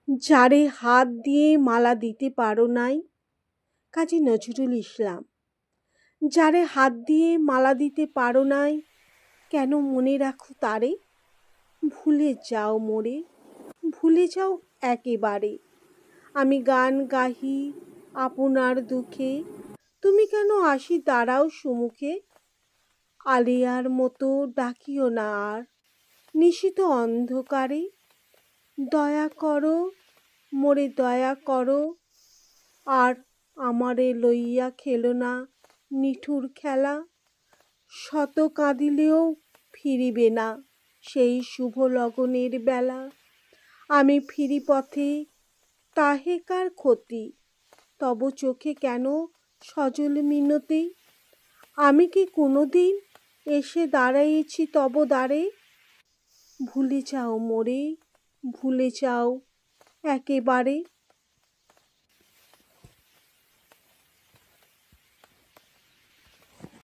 যারে হাত দিয়ে মালা দিতে পারো নাই। কাজী নজরুল ইসলাম। যারে হাত দিয়ে মালা দিতে পারো নাই, কেন মনে রাখো তারে? ভুলে যাও মোরে, ভুলে যাও একেবারে। আমি গান গাহি আপনার দুঃখে, তুমি কেন আসি দাঁড়াও সুমুখে? আলিয়ার মতো ডাকিও না আর নিশিত অন্ধকারে। দয়া করো মোরে দয়া করো, আর আমারে লইয়া খেলো না নিঠুর খেলা। শত কাঁদিলেও ফিরিবে না সেই শুভ লগনের বেলা। আমি ফিরি পথে, তাহে কার ক্ষতি? তব চোখে কেন সজল মিনতি? আমি কি কোনোদিন এসে দাঁড়াইছি তব দ্বারে? ভুলে যাও মোরে, ভুলে যাও একেবারে।